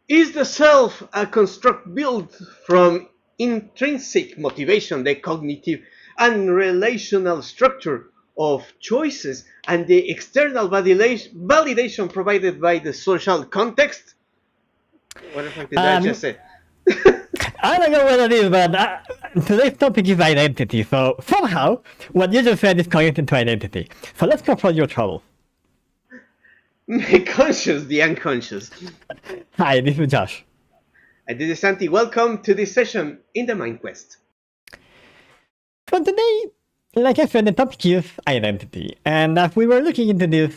Is the self a construct built from intrinsic motivation, the cognitive and relational structure of choices, and the external validation provided by the social context? What the fuck did I just Um, say? I don't know what it is, but today's topic is identity. So somehow, what you just said is connected to identity. So let's confront your trouble. Make conscious the unconscious. Hi, this is Josh. And this is Santi. Welcome to this session in the Mind Quest. So today, like I said, the topic is identity. And as we were looking into this,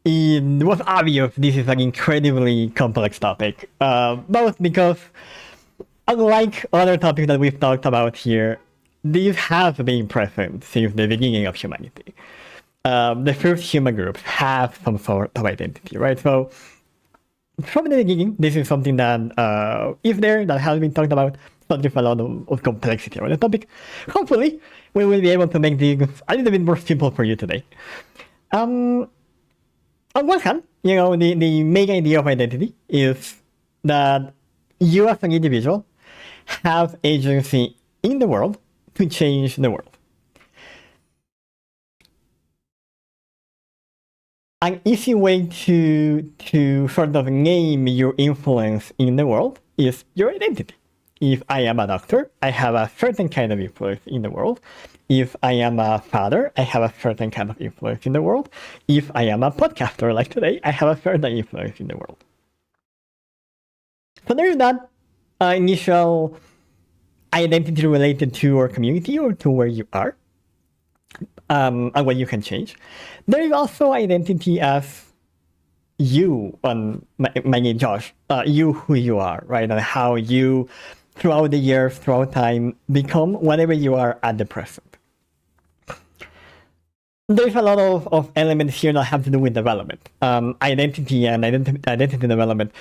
it was obvious this is an incredibly complex topic. Both because, unlike other topics that we've talked about here, this has been present since the beginning of humanity. The first human groups have some sort of identity, right? So from the beginning, this is something that is there, that has been talked about, but there's a lot of complexity on the topic. Hopefully, we will be able to make this a little bit more simple for you today. On one hand, the main idea of identity is that you as an individual have agency in the world to change the world. An easy way to sort of name your influence in the world is your identity. If I am a doctor, I have a certain kind of influence in the world. If I am a father, I have a certain kind of influence in the world. If I am a podcaster like today, I have a certain influence in the world. So there is that initial identity related to your community or to where you are. And what you can change. There is also identity as you, my name Josh, you who you are, right? And how you, throughout the years, throughout time, become whatever you are at the present. There's a lot of elements here that have to do with development. Identity and identity development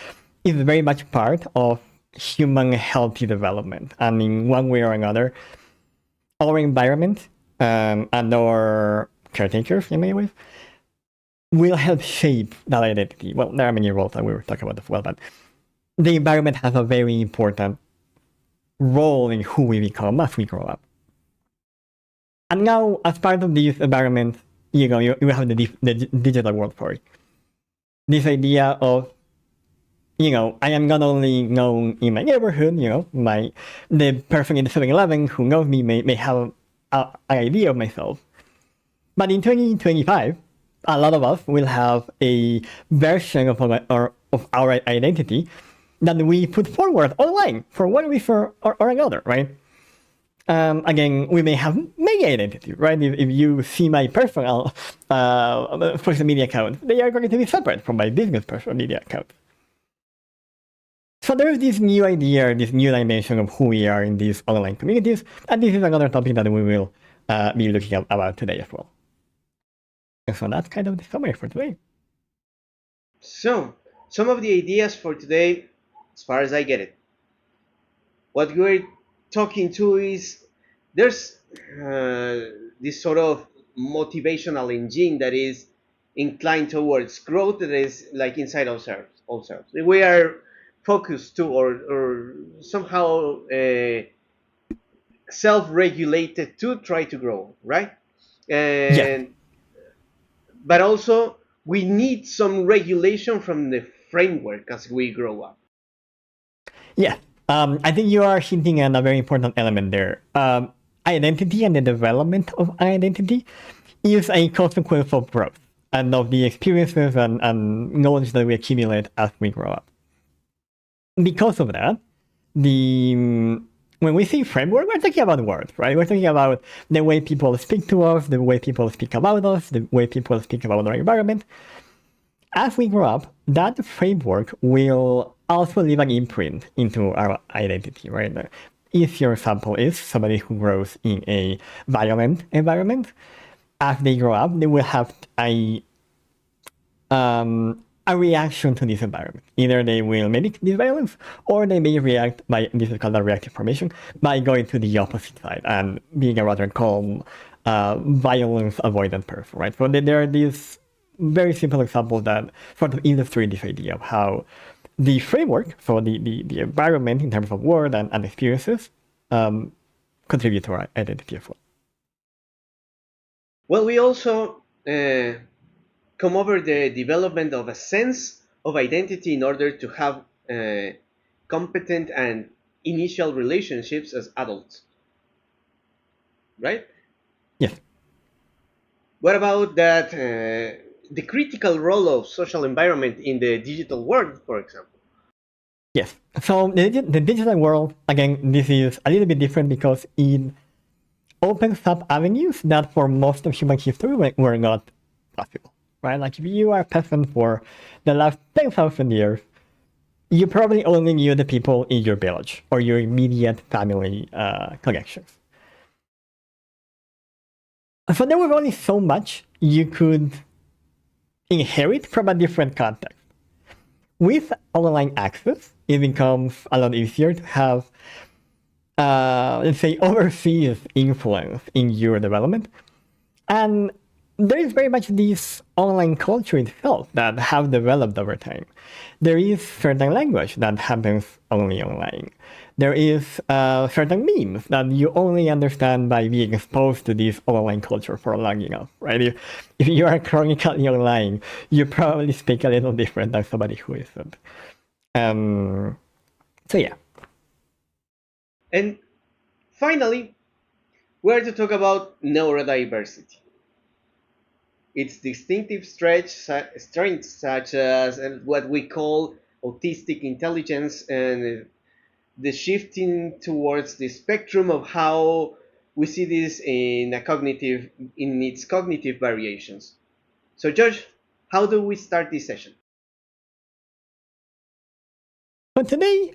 is very much part of human healthy development. And in one way or another, our environment and our caretakers, in many ways, will help shape that identity. Well, there are many roles that we were talking about as well, but the environment has a very important role in who we become as we grow up. And now, as part of this environment, you have the digital world for it. This idea of, I am not only known in my neighborhood, the person in the 7-Eleven who knows me may have an idea of myself. But in 2025, a lot of us will have a version of our identity that we put forward online for one reason or another, right? Again, we may have many identities, right? If you see my personal social media account, they are going to be separate from my business personal media account. So there's this new idea, this new dimension of who we are in these online communities, and this is another topic that we will be looking about today as well. And so that's kind of the summary for today. So, some of the ideas for today, as far as I get it, what we're talking to is there's this sort of motivational engine that is inclined towards growth that is like inside ourselves. We are focused to or somehow self-regulated to try to grow, right? Yeah. And but also we need some regulation from the framework as we grow up. Yeah. I think you are hinting at a very important element there. Identity and the development of identity is a consequence of growth and of the experiences and knowledge that we accumulate as we grow up. Because of that, when we say framework, we're talking about words, right? We're talking about the way people speak to us, the way people speak about us, the way people speak about our environment. As we grow up, that framework will also leave an imprint into our identity, right? If your example is somebody who grows in a violent environment, as they grow up, they will have a reaction to this environment. Either they will mimic this violence, or they may react by, this is called a reactive formation, by going to the opposite side and being a rather calm, violence avoidant person, right? So there are these very simple examples that sort of illustrate this idea of how the framework, so the environment in terms of word and experiences, contribute to our identity as well. Well, we also come over the development of a sense of identity in order to have competent and initial relationships as adults, right? Yes. What about that? The critical role of social environment in the digital world, for example. Yes. So the digital world, again, this is a little bit different because it opens up avenues that for most of human history were not possible, right? Like if you are a peasant for the last 10,000 years, you probably only knew the people in your village or your immediate family connections. So there was only so much you could inherit from a different context. With online access, it becomes a lot easier to have, let's say, overseas influence in your development. And there is very much this online culture itself that have developed over time. There is certain language that happens only online. There is certain memes that you only understand by being exposed to this online culture for long enough, right? If you are chronically online, you probably speak a little different than somebody who isn't. So yeah. And finally, we're to talk about neurodiversity. Its distinctive strengths, such as what we call autistic intelligence and the shifting towards the spectrum of how we see this in its cognitive variations. So, Josh, how do we start this session? But today,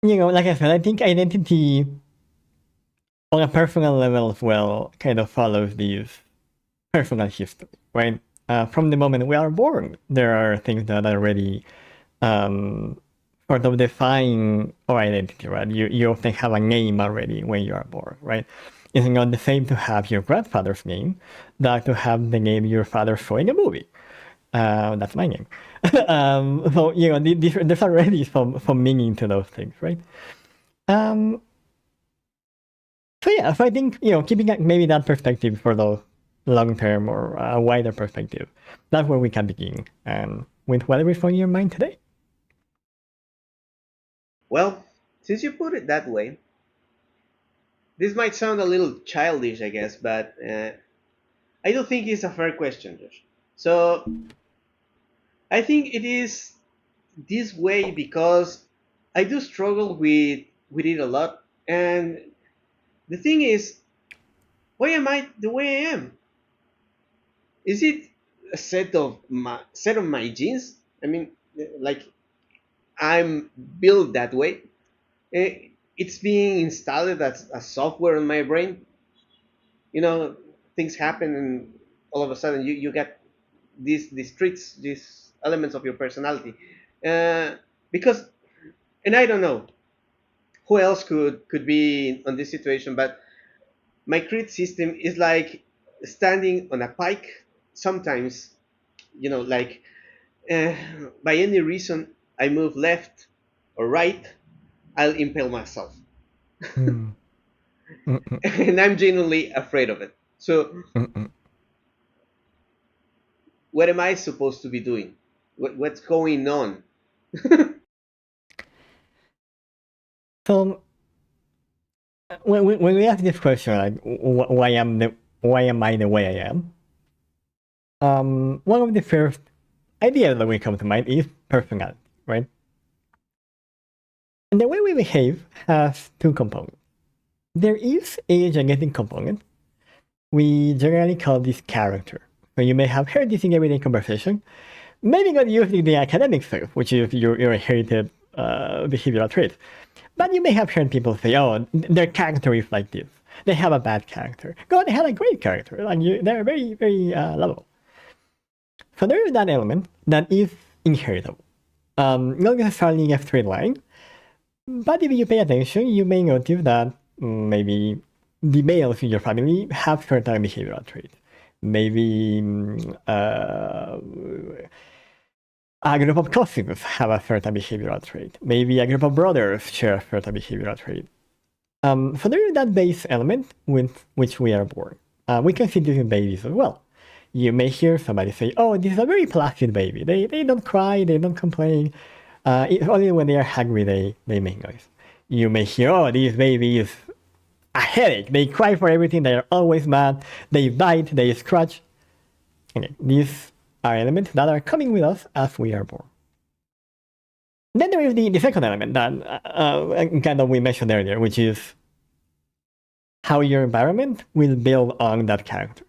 like I said, I think identity on a personal level as well kind of follows these personal history, right? From the moment we are born, there are things that already sort of define our identity, right? You often have a name already when you are born, right? It's not the same to have your grandfather's name than to have the name your father saw in a movie. That's my name. So, there's already some meaning to those things, right? Um, so yeah, so I think, keeping maybe that perspective for those long term or a wider perspective, that's where we can begin. And with whatever is on your mind today. Well, since you put it that way, this might sound a little childish, I guess, but I do think it's a fair question, Josh. So I think it is this way because I do struggle with it a lot. And the thing is, why am I the way I am? Is it a set of my genes? I mean, like I'm built that way. It's being installed as a software in my brain. You know, things happen, and all of a sudden you get these traits, these elements of your personality. Uh, because, and I don't know who else could be on this situation, but my crit system is like standing on a pike. Sometimes, like uh, by any reason I move left or right, I'll impale myself. Mm, mm, mm, And I'm genuinely afraid of it. So, mm, mm. what am I supposed to be doing? What's going on? So when we ask this question, like why am I the way I am? One of the first ideas that will come to mind is personality, right? And the way we behave has two components. There is a genetic component. We generally call this character. So you may have heard this in everyday conversation, maybe not using the academic sense, which is your inherited behavioral traits. But you may have heard people say, oh, their character is like this. They have a bad character. God, they had a great character. Like they're very, very lovable. So there is that element that is inheritable. Not necessarily in a straight line, but if you pay attention, you may notice that maybe the males in your family have certain behavioral traits. Maybe A group of cousins have a certain behavioral trait. Maybe a group of brothers share a certain behavioral trait. So there is that base element with which we are born. We can see this in babies as well. You may hear somebody say, "Oh, this is a very placid baby. They don't cry, they don't complain. It's only when they are hungry they make noise." You may hear, "Oh, this baby is a headache. They cry for everything. They are always mad. They bite. They scratch." Okay, these are elements that are coming with us as we are born. Then there is the second element that kind of we mentioned earlier, which is how your environment will build on that character.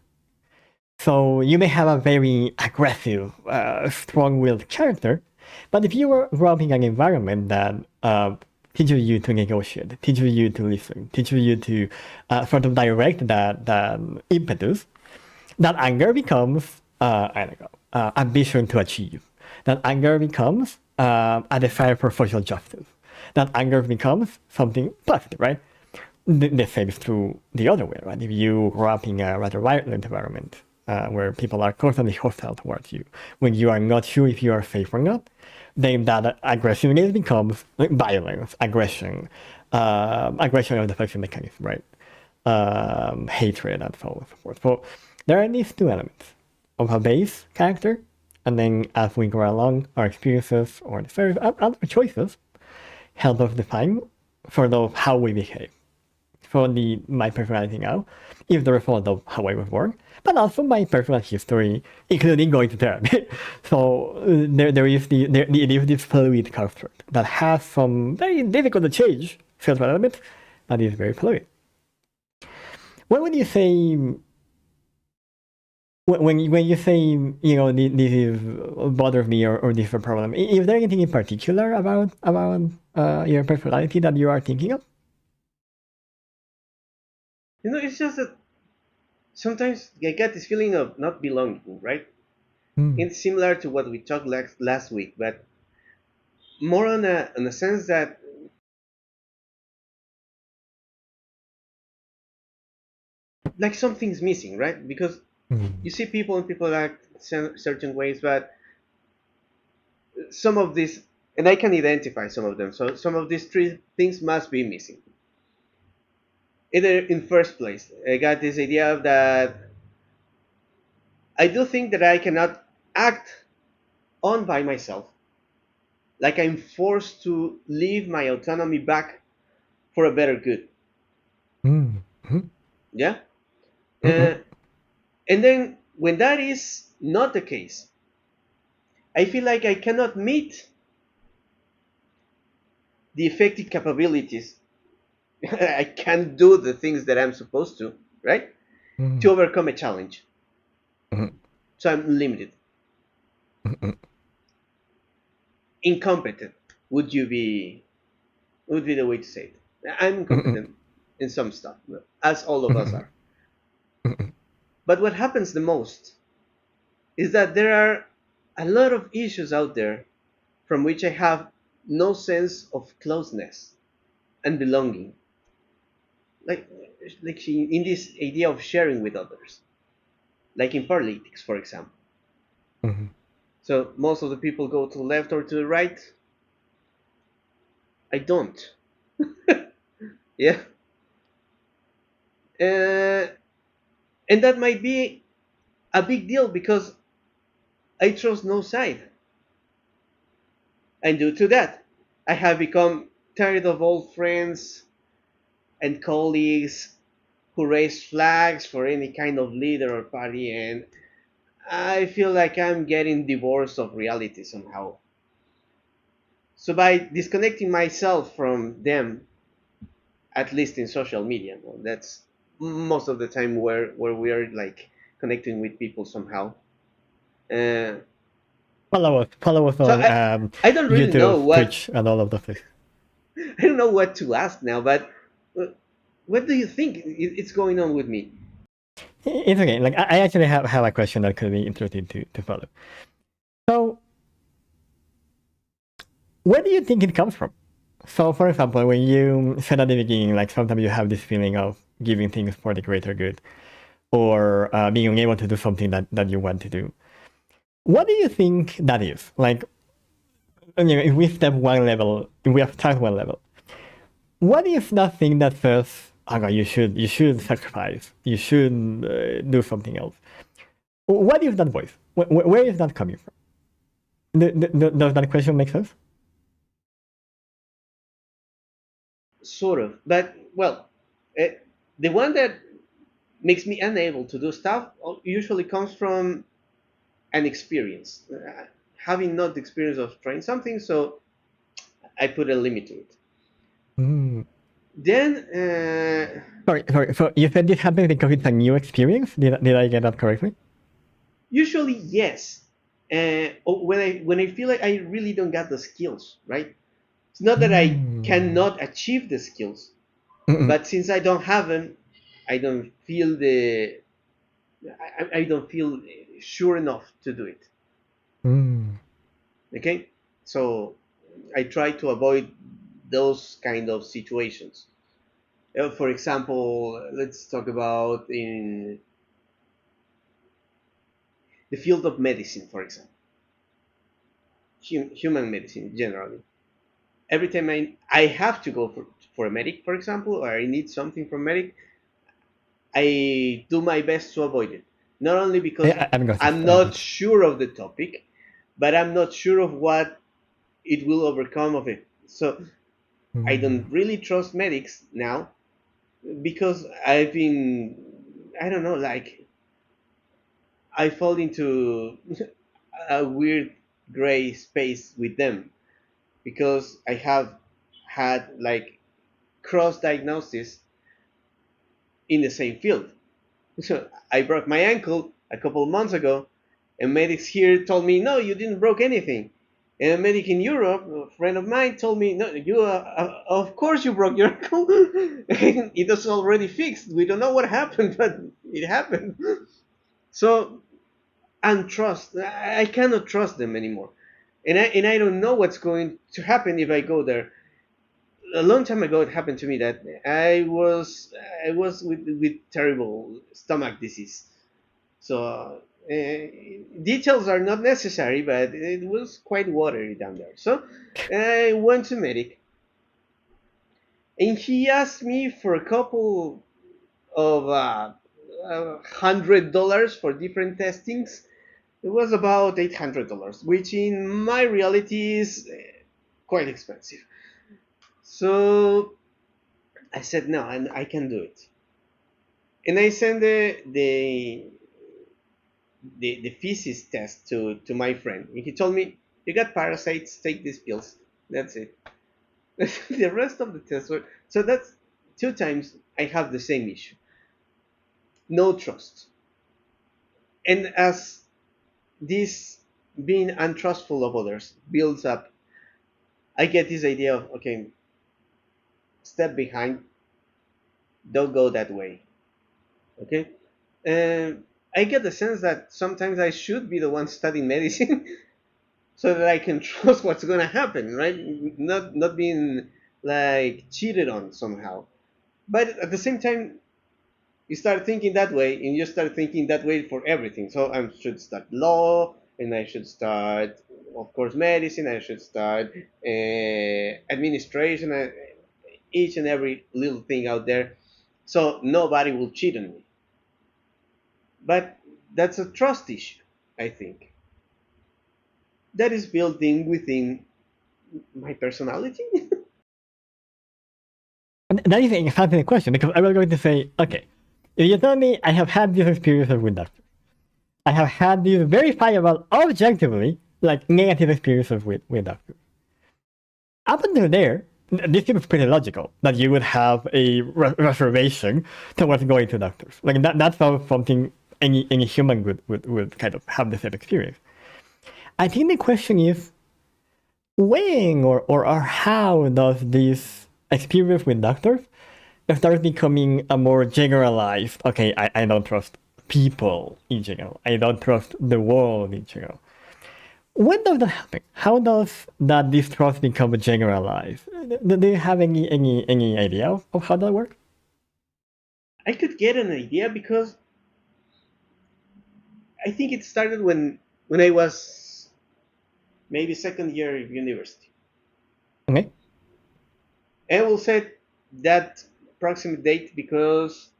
So you may have a very aggressive, strong-willed character, but if you were growing in an environment that teaches you to negotiate, teaches you to listen, teaches you to sort of direct that impetus, that anger becomes I don't know, ambition to achieve. That anger becomes a desire for social justice. That anger becomes something positive, right? The same is true the other way, right? If you grow up in a rather violent environment where people are constantly hostile towards you, when you are not sure if you are safe or not, then that aggressiveness becomes like violence, aggression, aggression of the defensive mechanism, right? Hatred, and so on and so forth. So there are these two elements of a base character, and then as we go along, our experiences or the other choices help us define sort of how we behave. So my personality now is the result of how I was born, but also my personal history, including going to therapy. So there is this fluid construct that has some very difficult to change filter elements, but is very fluid. What would you say when you say, you know, this is bothers me or this is a problem? Is there anything in particular about your personality that you are thinking of? You know, it's just that sometimes I get this feeling of not belonging, right? Mm. It's similar to what we talked last week, but more on a sense that like something's missing, right? Because Mm. you see people and people act certain ways, but some of these, and I can identify some of them. So some of these three things must be missing. Either in first place, I got this idea of that I do think that I cannot act on by myself. Like I'm forced to leave my autonomy back for a better good. Mm. Mm. Yeah. Mm. Uh, and then when that is not the case, I feel like I cannot meet the effective capabilities. I can't do the things that I'm supposed to, right? To Mm. overcome a challenge. Mm. So I'm limited. Mm. Incompetent would be the way to say it. I'm Mm. incompetent in some stuff, as all of us Mm. are. But what happens the most is that there are a lot of issues out there from which I have no sense of closeness and belonging. Like, like in this idea of sharing with others, like in politics, for example. Mm. So most of the people go to the left or to the right. I don't. Yeah. Uh, and that might be a big deal because I trust no side. And due to that, I have become tired of old friends and colleagues who raise flags for any kind of leader or party, and I feel like I'm getting divorced of reality somehow. So by disconnecting myself from them, at least in social media, well, that's most of the time where we are like connecting with people somehow. Uh, Follow us so on I don't really know YouTube, what Twitch, and all of those things. I don't know what to ask now, but uh, what do you think it's going on with me? It's okay. Like I actually have a question that could be interesting to follow. So, where do you think it comes from? So, for example, when you said at the beginning, like sometimes you have this feeling of giving things for the greater good, or being able to do something that you want to do. What do you think that is? Like, if we step one level, if we start one level, what is that thing that says, "Oh, you should sacrifice, you should do something else"? What is that voice? Where is that coming from? Does that question make sense? Sort of, but well, uh, the one that makes me unable to do stuff usually comes from an experience. Having not the experience of trying something, so I put a limit to it. Mm. Then, Sorry. So you said this happens because it's a new experience. Did I get that correctly? usually yes. When I feel like I really don't got the skills, right? It's not that I Mm. cannot achieve the skills, Mm-mm. but since I don't have them, I don't feel the I don't feel sure enough to do it. Mm. Okay, so I try to avoid those kind of situations. For example, let's talk about in the field of medicine, for example, human medicine generally. Every time I have to go for a medic, for example, or I need something from medic, I do my best to avoid it. Not only because I'm got it. I'm I not got it. sure of the topic, but I'm not sure of what it will overcome of it. So I Mm. don't really trust medics now because I've been, I don't know, like I fall into a weird gray space with them because I have had like cross diagnosis in the same field. So I broke my ankle a couple of months ago, and medics here told me, "No, you didn't broke anything." And a medic in Europe, a friend of mine, told me, "No, you, of course you broke your ankle. It was already fixed. We don't know what happened, but it happened." So untrust, I cannot trust them anymore, and I don't know what's going to happen if I go there. A long time ago, it happened to me that I was with terrible stomach disease. So details are not necessary, but it was quite watery down there. So I went to medic, and he asked me for a couple of $100 for different testings. It was about $800, which in my reality is quite expensive. So I said no, and I can do it. And I sent the feces test to my friend. And he told me, "You got parasites, take these pills." That's it. The rest of the tests were. So that's two times I have the same issue. No trust. And as this being untrustful of others builds up, I get this idea of, okay, step behind, don't go that way. Okay? And I get the sense that sometimes I should be the one studying medicine so that I can trust what's going to happen, right? Not being like cheated on somehow. But at the same time, you start thinking that way, and you start thinking that way for everything. So I should start law, and I should start, of course, medicine. I should start administration, each and every little thing out there, so nobody will cheat on me. But that's a trust issue, I think. That is built in within my personality. And that is exactly the question because I was going to say, okay, if you tell me I have had this experience with doctors, I have had these verifiable, objectively, like negative experiences with doctors. Up until there, this seems pretty logical that you would have a reservation towards going to doctors. Like that's not something any human would kind of have the same experience. I think the question is when or how does this experience with doctors start becoming a more generalized, okay, I don't trust people in general. I don't trust the world in general. When does that happen? How does that distrust become generalized? Do you have any idea of how that works? I could get an idea because I think it started when I was maybe second year of university. Okay. And we'll set that approximate date because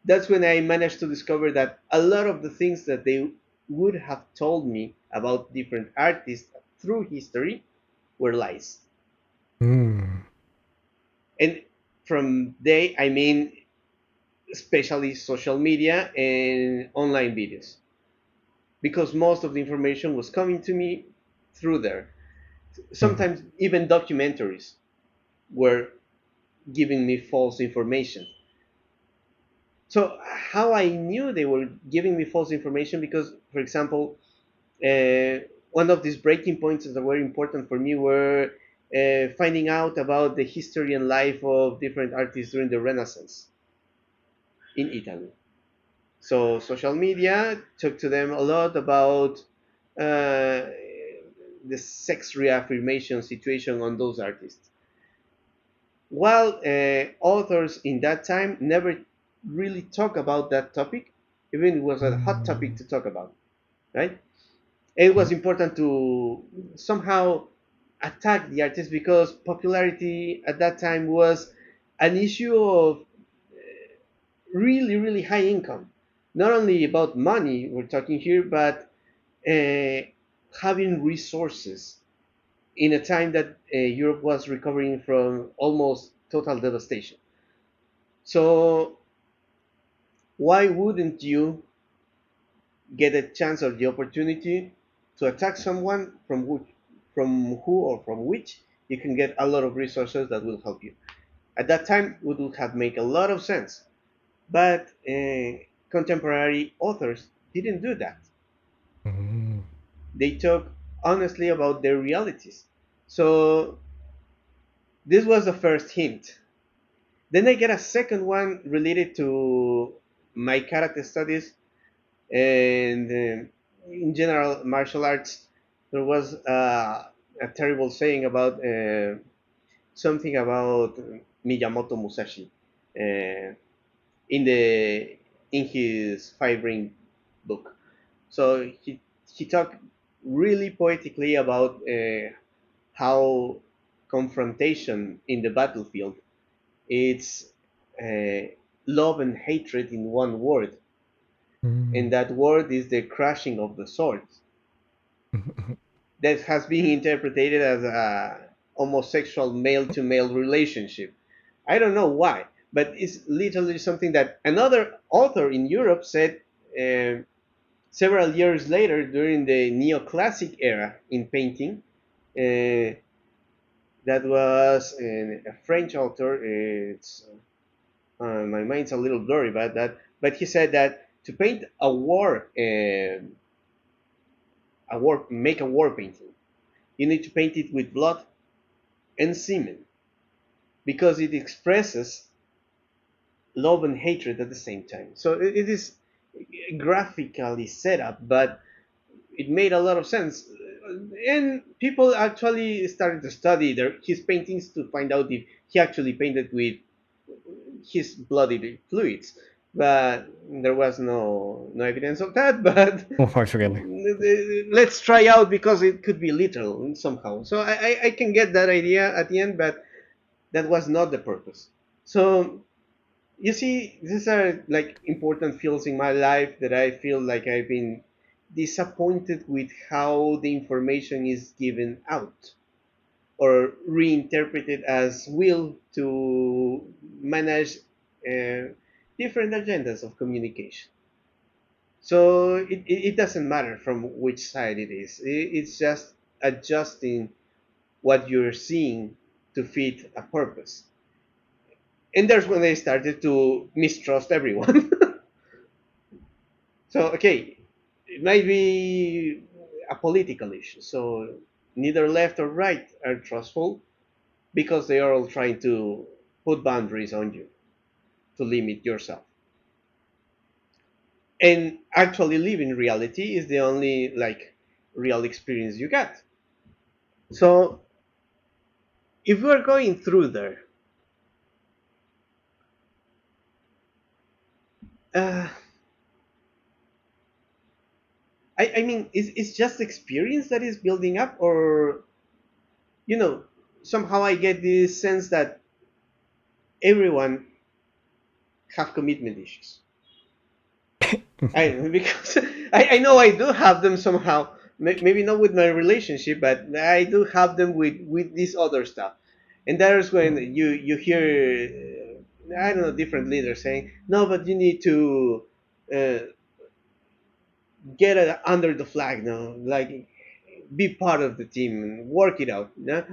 that's when I managed to discover that a lot of the things that they would have told me about different artists through history were lies. Mm. And from they, I mean especially social media and online videos, because most of the information was coming to me through there. Mm. Sometimes even documentaries were giving me false information. So how I knew they were giving me false information, because, for example, uh, one of these breaking points that were important for me were finding out about the history and life of different artists during the Renaissance in Italy. So social media talked to them a lot about uh, the sex reaffirmation situation on those artists. While authors in that time never really talk about that topic, even it was a hot topic Mm. to talk about, right? It was Mhm. important to somehow attack the artist because popularity at that time was an issue of really, really high income. Not only about money we're talking here, but uh, having resources in a time that Europe was recovering from almost total devastation. So why wouldn't you get a chance or the opportunity to attack someone from who or from which you can get a lot of resources that will help you? At that time, it would have made a lot of sense, but contemporary authors didn't do that. Mm. They talk honestly about their realities. So this was the first hint. Then I get a second one related to my karate studies and in general martial arts. There was a terrible saying about something about Miyamoto Musashi in the in his Five Ring book. So he talked really poetically about how confrontation in the battlefield, it's uh, love and hatred in one word, and Mm. that word is the crashing of the swords. That has been interpreted as a homosexual male to male relationship. I don't know why, but it's literally something that another author in Europe said uh, several years later during the neoclassic era in painting. Uh, that was a French author. It's my mind's a little blurry about that, but he said that to paint make a war painting, you need to paint it with blood and semen because it expresses love and hatred at the same time. So it is graphically set up, but it made a lot of sense. And people actually started to study his paintings to find out if he actually painted with his bloody fluids. But there was no evidence of that. But Unfortunately. let's try out because it could be literal somehow. So I can get that idea at the end, but that was not the purpose. So you see, these are like important fields in my life that I feel like I've been disappointed with how the information is given out or reinterpreted as will to manage uh, different agendas of communication. So it doesn't matter from which side it is. It's just adjusting what you're seeing to fit a purpose. And there's when I started to mistrust everyone. So, okay, it might be a political issue. So, neither left or right are trustful because they are all trying to put boundaries on you to limit yourself. And actually living reality is the only like real experience you got. So, if we're going through there, uh, I mean, it's just experience that is building up, or you know, somehow I get this sense that everyone have commitment issues. I because I know I do have them somehow. Maybe not with my relationship, but I do have them with this other stuff. And there's when you hear I don't know different leaders saying no, but you need to uh, get under the flag now, like be part of the team and work it out. Yeah?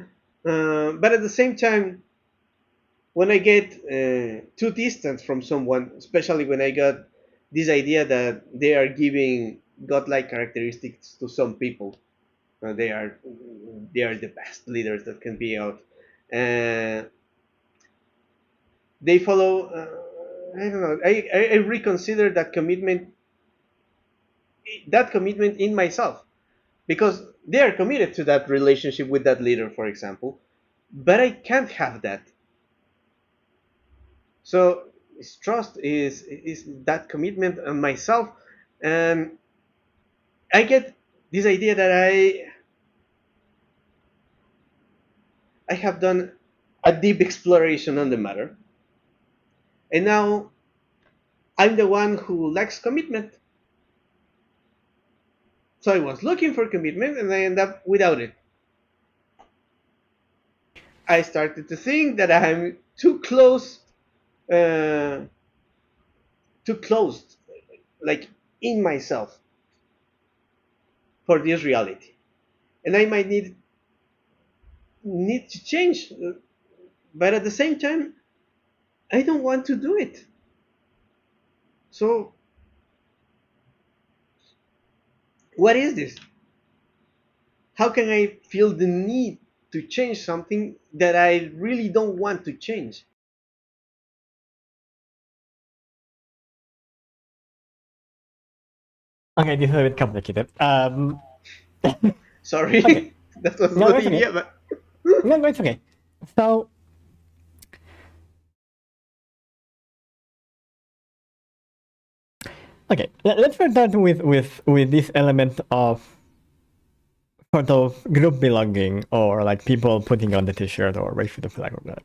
But at the same time, when I get too distant from someone, especially when I got this idea that they are giving godlike characteristics to some people, they are the best leaders that can be out. Uh, they follow. I don't know. I reconsider that commitment in myself because they are committed to that relationship with that leader, for example. But I can't have that. So trust is that commitment on myself, and I get this idea that I have done a deep exploration on the matter, and now I'm the one who lacks commitment. So I was looking for commitment, and I end up without it. I started to think that I'm too close, uh, too closed, like in myself for this reality, and I might need to change. But at the same time, I don't want to do it. So what is this? How can I feel the need to change something that I really don't want to change? Okay, this is a bit complicated. Okay, Sorry, that was no, the it's okay. idea, but No, no, it's okay. So, okay, let's start with this element of sort of group belonging or like people putting on the t-shirt or raising the flag or whatever.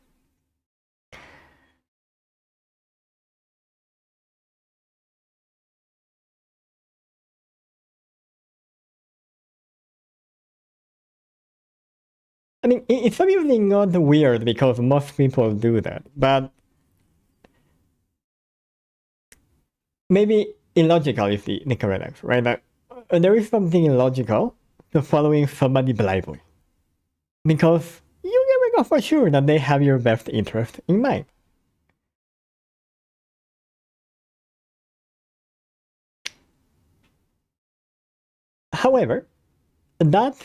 I mean, it's obviously not weird because most people do that, but maybe illogical is the correct answer, right? That there is something illogical to following somebody blindly because you never know for sure that they have your best interest in mind. However, that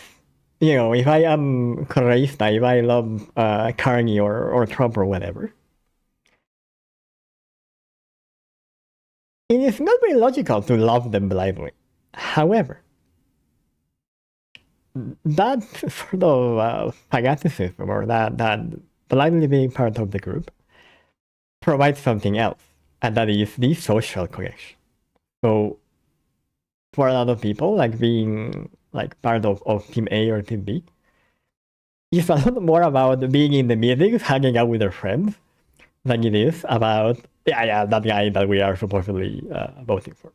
if I am Correista, if I love Carney or Trump or whatever, it is not very logical to love them blindly. However, that sort of fanaticism or that blindly being part of the group provides something else, and that is the social connection. So for a lot of people, like being like part of Team A or Team B, it's a lot more about being in the meetings, hanging out with their friends, than it is about that guy that we are supposedly voting for.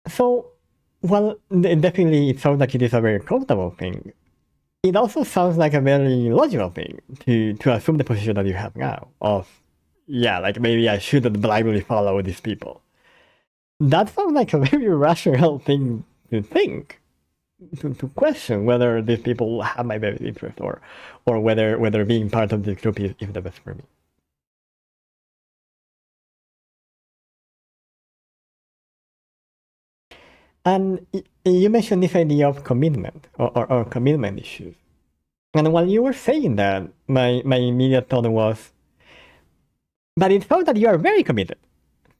So, well, definitely it sounds like it is a very comfortable thing. It also sounds like a very logical thing to assume the position that you have now of, yeah, like maybe I shouldn't blindly follow these people. That sounds like a very rational thing to think, to question whether these people have my best interest or whether being part of this group is the best for me. And you mentioned this idea of commitment or commitment issues. And while you were saying that, my immediate thought was, but it felt that you are very committed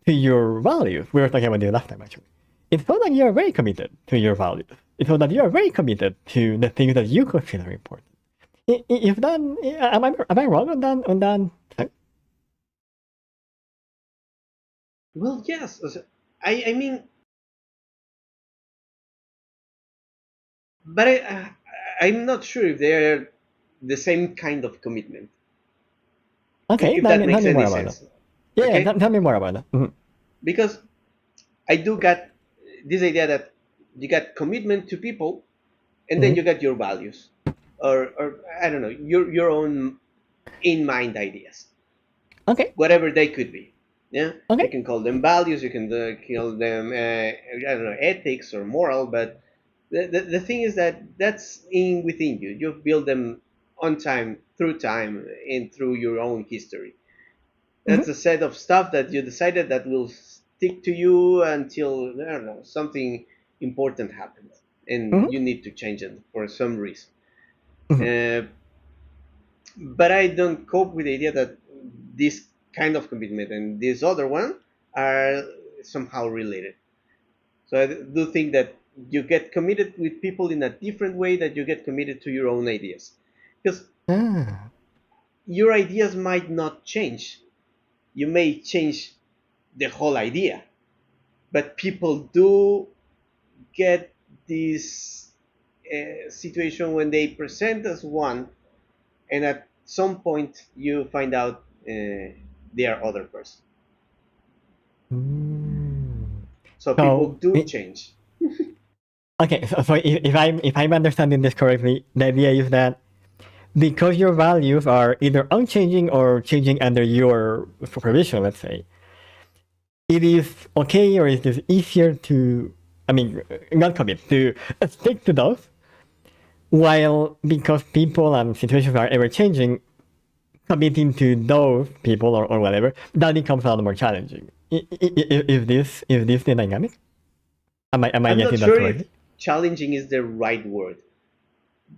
to your values. We were talking about this last time, actually. It felt like you are very committed to your values. It felt that you are very committed to the things that you consider important. If that, am I wrong on that? well, yes. I mean, but I'm not sure if they're the same kind of commitment, Okay, if that tell makes me more any about that. sense. Yeah, Okay? tell me more about that. Mhm. Because I do get this idea that you got commitment to people, and then Mhm. you got your values, or I don't know, your own in mind ideas, Okay, whatever they could be. Yeah, you okay. can call them values, you can call them I don't know, ethics or moral, but the thing is that that's in within you. You build them on time and through your own history. Mhm. That's a set of stuff that you decided that will stick to you until I don't know, something important happens and Mhm. you need to change it for some reason. Mhm. Uh, but I don't cope with the idea that this kind of commitment and this other one are somehow related. So I do think that you get committed with people in a different way that you get committed to your own ideas, because Ah. your ideas might not change. You may change the whole idea, but people do get this situation when they present as one, and at some point you find out they are other person. Mm. So people So, do change. okay, so if I'm understanding this correctly, the idea is that because your values are either unchanging or changing under your supervision, let's say, it is okay or it is easier to, I mean, not commit, to stick to those, while because people and situations are ever changing, committing to those people or whatever, that becomes a lot more challenging. Is this the dynamic? Am I I'm not getting that sure if correctly? challenging is the right word,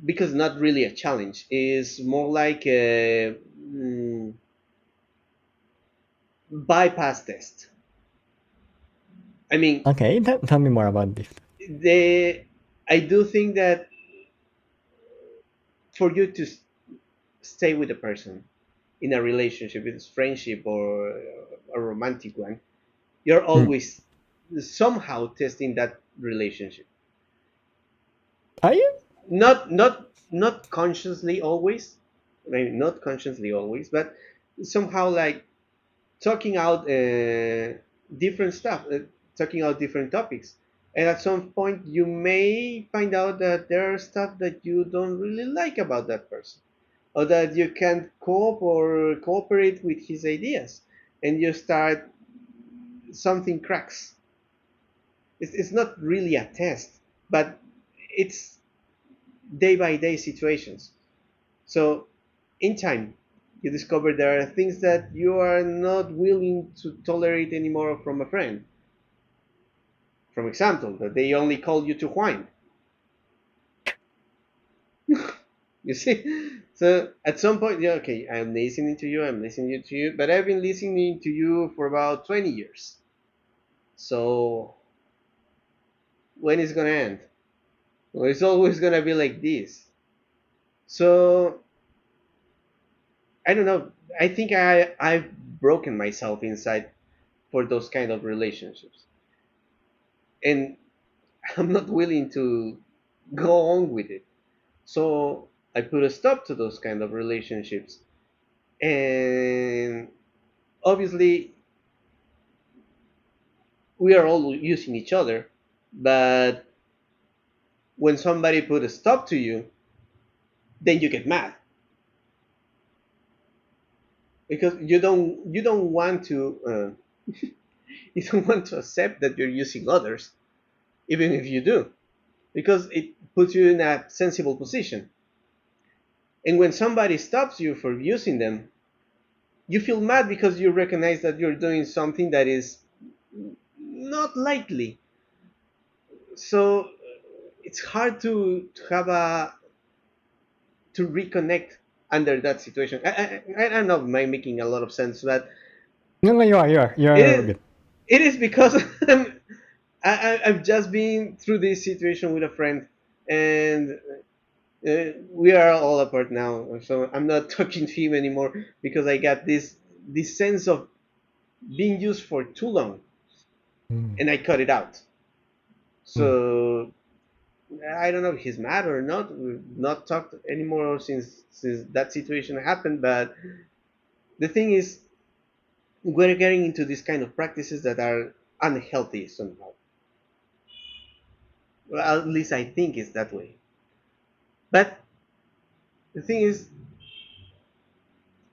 because not really a challenge is more like a bypass test. I mean, Okay, tell me more about this. the I do think that for you to stay with a person in a relationship, it's friendship or a romantic one, you're Mm. always somehow testing that relationship. Are you? Not consciously always, maybe not consciously always, but somehow like talking out different stuff, talking out different topics. And at some point, you may find out that there are stuff that you don't really like about that person, or that you can't cope or cooperate with his ideas, and you start something cracks. It's not really a test, but it's day by day situations. So, in time, you discover there are things that you are not willing to tolerate anymore from a friend. For example, that they only call you to whine. You see? So at some point, yeah, okay, I'm listening to you, I'm listening to you, but I've been listening to you for about 20 years. So when is it gonna end? Well, it's always gonna be like this. So I don't know. I think I've broken myself inside for those kind of relationships, and I'm not willing to go on with it. So I put a stop to those kind of relationships, and obviously we are all using each other, but when somebody put a stop to you, then you get mad because you don't want to you don't want to accept that you're using others, even if you do, because it puts you in a sensible position. And when somebody stops you for using them, you feel mad because you recognize that you're doing something that is not likely. So it's hard to have a to reconnect under that situation. I don't know if I'm making a lot of sense, but No, no, it you are is good. it is because I've just been through this situation with a friend, and we are all apart now. So I'm not talking to him anymore because I got this sense of being used for too long. Mm. and I cut it out. Mm. So I don't know if he's mad or not. We've not talked anymore since that situation happened. But the thing is, we're getting into these kind of practices that are unhealthy somehow. Well, at least I think it's that way. But the thing is,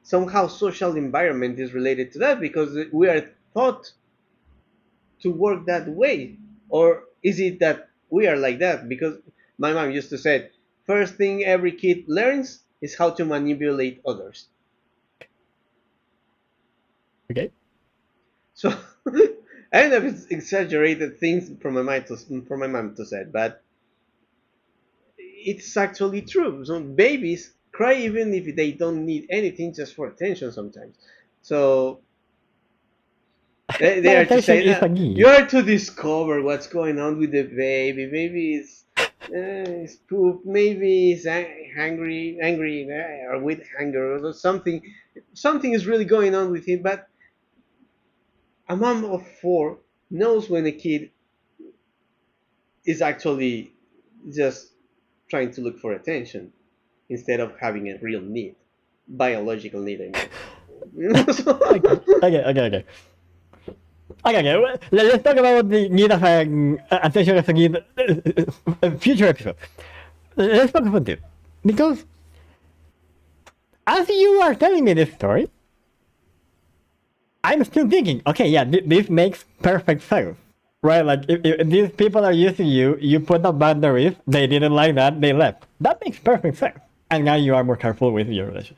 somehow social environment is related to that because we are taught to work that way. Or is it that we are like that? Because my mom used to say, first thing every kid learns is how to manipulate others. Okay. So I don't know if it's exaggerated things from my mom to say, but it's actually true. So babies cry even if they don't need anything, just for attention sometimes. So they But are to attention say, is a you need. are to discover what's going on with the baby. Maybe it's poop. Maybe it's angry, or with anger or something. Something is really going on with him. But a mom of four knows when a kid is actually just trying to look for attention instead of having a real need, biological need. I mean, Okay. Okay. Okay. Okay. Okay, okay. Well, let's talk about the need of attention as a need future episode. Let's talk about this. Because as you are telling me this story, I'm still thinking, okay, yeah, this makes perfect sense. Right? Like, if these people are using you, you put up boundaries, they didn't like that, they left. That makes perfect sense. And now you are more careful with your relationship.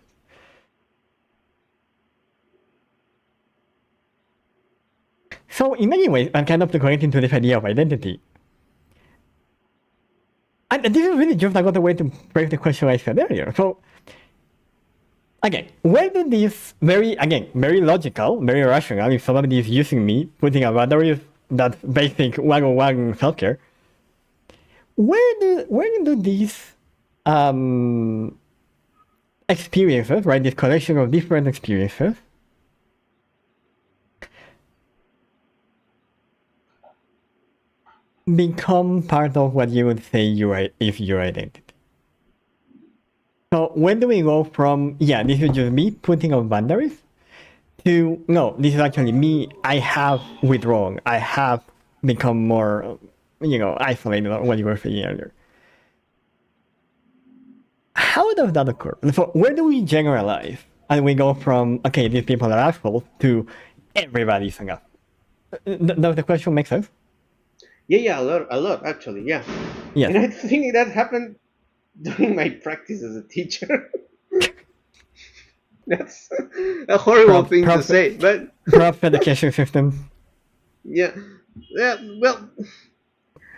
So, in many ways, I'm kind of connecting to this idea of identity. And this is really just another way to phrase the question I said earlier. So, again, where do these very logical, very rational, if somebody is using me, putting a boundary, that's basic one-on-one self-care, where do these um, experiences, right, this collection of different experiences, become part of what you would say is your identity? So when do we go from, yeah, this is just me putting up boundaries, to no, this is actually me. I have withdrawn. I have become more, isolated. What you were saying earlier. How does that occur? So where do we generalize and we go from okay, these people are assholes to everybody's an asshole? Does the question make sense? yeah, yeah, a lot actually, yeah. Yes. And I think that happened during my practice as a teacher. That's a horrible Props, thing to props, say, but props education system. yeah, yeah. Well,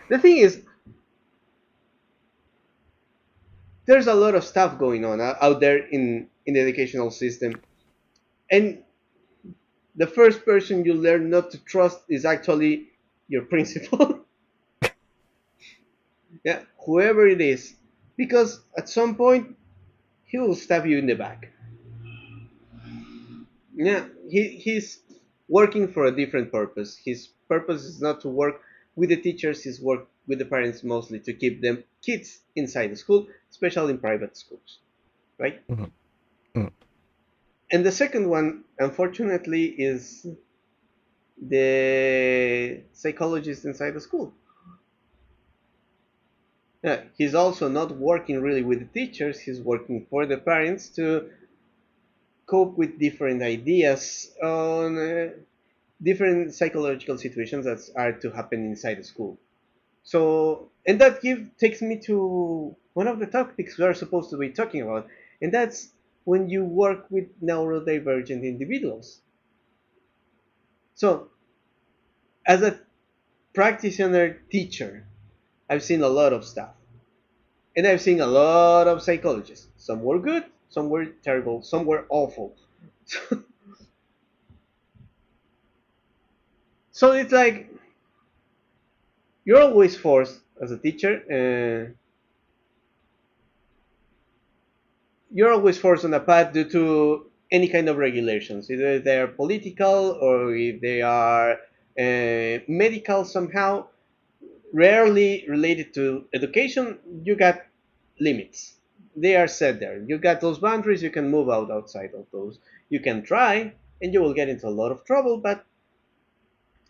the thing is, there's a lot of stuff going on out there in the educational system, and the first person you learn not to trust is actually your principal. Yeah, whoever it is, because at some point he will stab you in the back. Yeah, he's working for a different purpose. His purpose is not to work with the teachers, he's work with the parents mostly to keep them kids inside the school, especially in private schools, right? Mhm. Mm. And the second one, unfortunately, is the psychologist inside the school. Yeah, he's also not working really with the teachers, he's working for the parents to cope with different ideas on different psychological situations that are to happen inside the school. So, and that takes me to one of the topics we are supposed to be talking about, and that's when you work with neurodivergent individuals. So, as a practitioner teacher, I've seen a lot of stuff, and I've seen a lot of psychologists. Some were good, some were terrible, some were awful. So it's like you're always forced as a teacher, you're always forced on a path due to any kind of regulations, either they are political or if they are medical somehow, rarely related to education. You got limits. They are set there. You got those boundaries. You can move outside of those. You can try, and you will get into a lot of trouble. But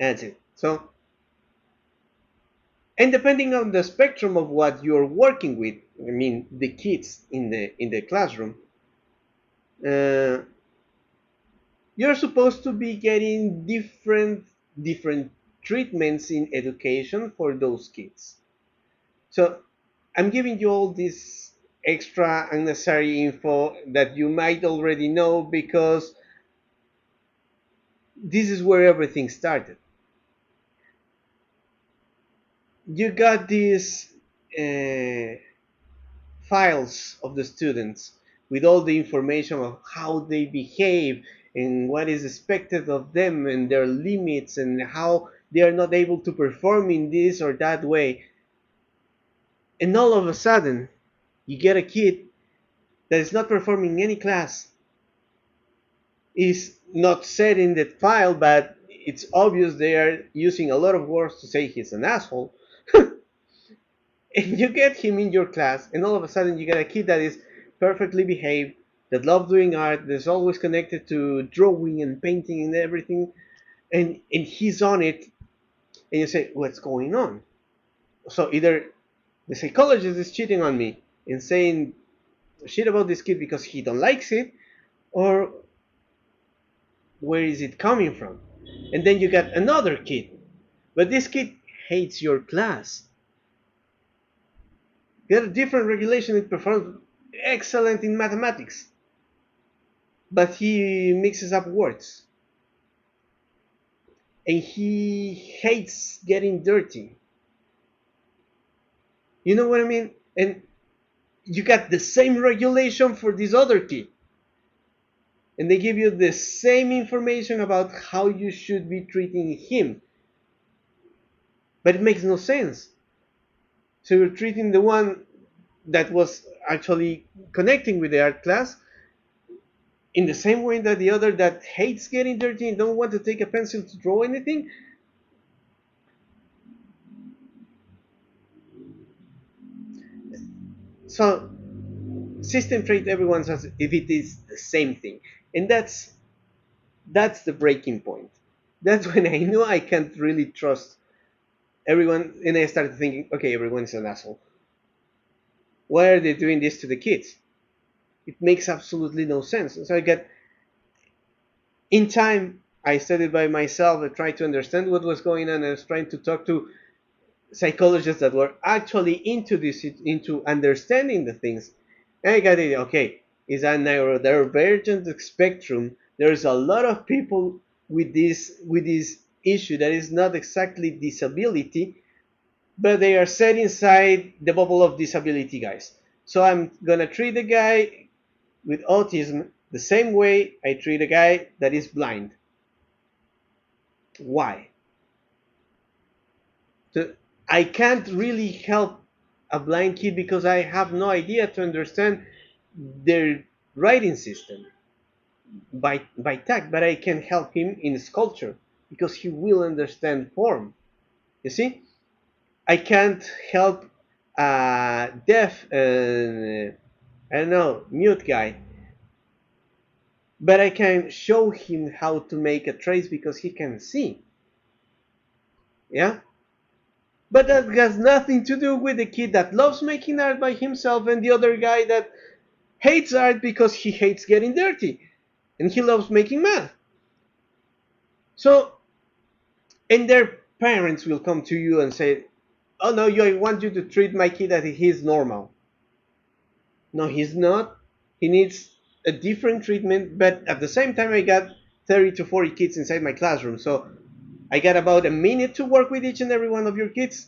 that's it. So, and depending on the spectrum of what you're working with, I mean, the kids in the classroom, uh, you're supposed to be getting different treatments in education for those kids. So I'm giving you all this extra unnecessary info that you might already know because this is where everything started. You got these uh, files of the students with all the information of how they behave and what is expected of them and their limits and how they are not able to perform in this or that way. And all of a sudden, you get a kid that is not performing any class, is not said in the file, but it's obvious they are using a lot of words to say he's an asshole. And you get him in your class, and all of a sudden you get a kid that is perfectly behaved, that loves doing art, that's always connected to drawing and painting and everything, and he's on it, and you say, what's going on? So either the psychologist is cheating on me and saying shit about this kid because he don't likes it, or where is it coming from? And then you got another kid, but this kid hates your class. You got a different regulation, it performs excellent in mathematics, but he mixes up words. And he hates getting dirty. You know what I mean? And you got the same regulation for this other kid. And they give you the same information about how you should be treating him. But it makes no sense. So you're treating the one that was actually connecting with the art class in the same way that the other that hates getting dirty and don't want to take a pencil to draw anything. So system treat everyone as if it is the same thing, and that's the breaking point. That's when I knew I can't really trust everyone, and I started thinking, okay, everyone is an asshole. Why are they doing this to the kids? It makes absolutely no sense. So I got in time. I studied by myself. I tried to understand what was going on. I was trying to talk to psychologists that were actually into this, into understanding the things. And I got it. Okay, it's a neurodivergent spectrum. There's a lot of people with this issue that is not exactly disability, but they are set inside the bubble of disability guys. So I'm gonna treat a guy with autism the same way I treat a guy that is blind. Why? So I can't really help a blind kid because I have no idea to understand their writing system by tact, but I can help him in sculpture because he will understand form. You see, I can't help a deaf, I don't know, mute guy, but I can show him how to make a trace because he can see. Yeah, but that has nothing to do with the kid that loves making art by himself and the other guy that hates art because he hates getting dirty and he loves making math. So, and their parents will come to you and say, oh no, I want you to treat my kid as if he's normal. No, he's not. He needs a different treatment, but at the same time, I got 30 to 40 kids inside my classroom. So I got about a minute to work with each and every one of your kids,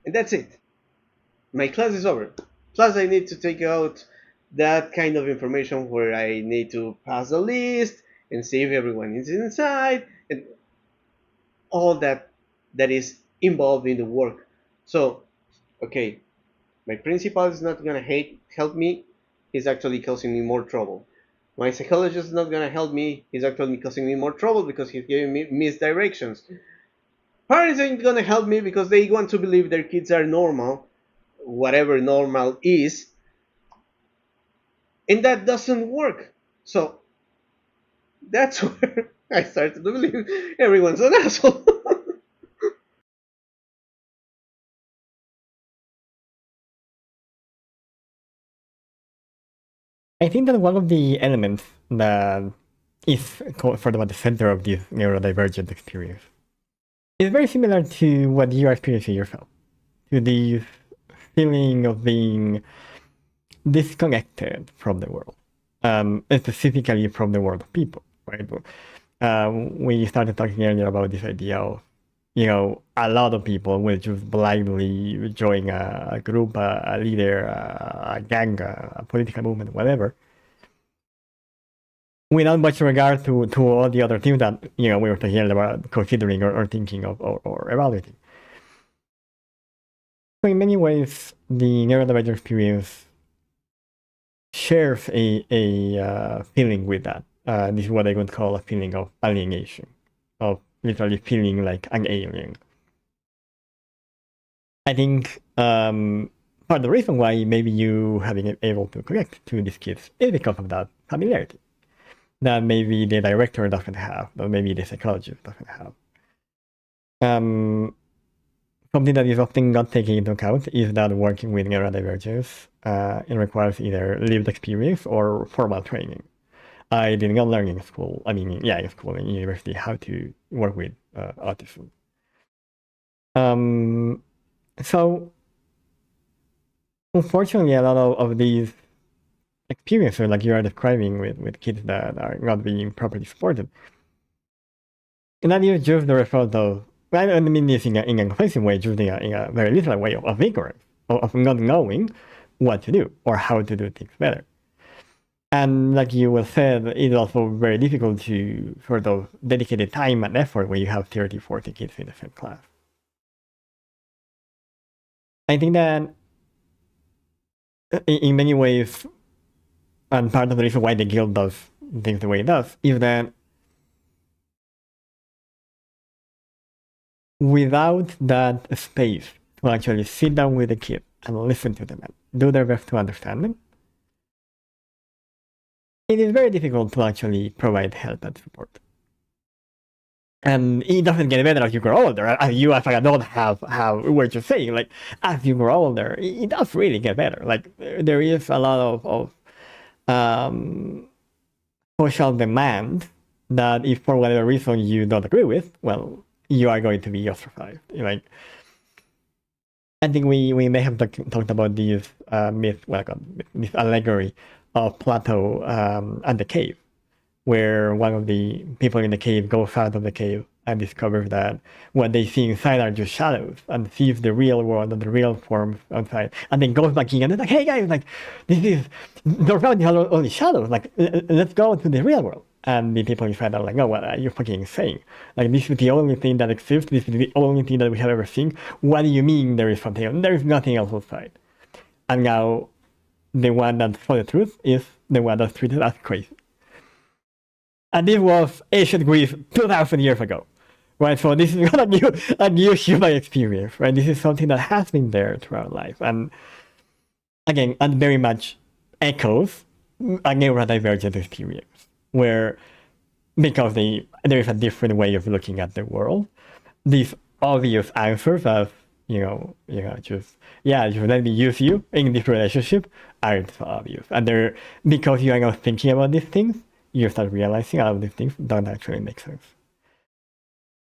and that's it. My class is over. Plus, I need to take out that kind of information where I need to pass a list and see if everyone is inside and all that is involved in the work. So, okay, my principal is not gonna help me. He's actually causing me more trouble. My psychologist is not gonna help me. He's actually causing me more trouble because he's giving me misdirections. Parents ain't gonna help me because they want to believe their kids are normal, whatever normal is, and that doesn't work. So that's where I started to believe everyone's an asshole. I think that one of the elements that is sort of at the center of this neurodivergent experience is very similar to what you are experiencing yourself, to this feeling of being disconnected from the world, specifically from the world of people, right? We started talking earlier about this idea of, a lot of people will just blindly join a group, a leader, a gang, a political movement, whatever, without much regard to all the other things that, we were talking about considering or thinking of or evaluating. So in many ways, the neurodivergent experience shares a feeling with that. This is what I would call a feeling of alienation, of literally feeling like an alien. I think part of the reason why maybe you have been able to connect to these kids is because of that familiarity that maybe the director doesn't have, or maybe the psychologist doesn't have. Something that is often not taken into account is that working with neurodivergence it requires either lived experience or formal training. I did not learn in school. In school and university, how to work with autism. So, unfortunately, a lot of these experiences, like you are describing with kids that are not being properly supported, and that is just the result of, I don't mean this in an offensive way, just in a very literal way of ignorance, of not knowing what to do or how to do things better. And like you were said, it's also very difficult to sort of dedicate time and effort when you have 30, 40 kids in the same class. I think that in many ways, and part of the reason why the guild does things the way it does, is that without that space to actually sit down with the kid and listen to them and do their best to understand them, it is very difficult to actually provide help and support. And it doesn't get better as you grow older. As you, as an adult, have we're just saying, like, as you grow older, it does really get better. Like, there is a lot of social demand that if for whatever reason you don't agree with, well, you are going to be ostracized. Like, I think we may have talked about this myth, this allegory of Plato and the cave, where one of the people in the cave goes out of the cave and discovers that what they see inside are just shadows and sees the real world and the real forms outside, and then goes back in and it's like, hey guys, like, they're probably only shadows, like, let's go to the real world. And the people inside are like, no, what are you fucking saying? Like, this is the only thing that exists, this is the only thing that we have ever seen. What do you mean there is something else? There is nothing else outside. And now the one that saw the truth is the one that's treated as crazy. And this was ancient Greece 2,000 years ago, right? So this is not a new human experience, right? This is something that has been there throughout life. And again, and very much echoes a neurodivergent experience, where because there is a different way of looking at the world, these obvious answers of, just let me use you in this relationship aren't so obvious. And they're, because you are not thinking about these things, you start realizing a lot of these things don't actually make sense.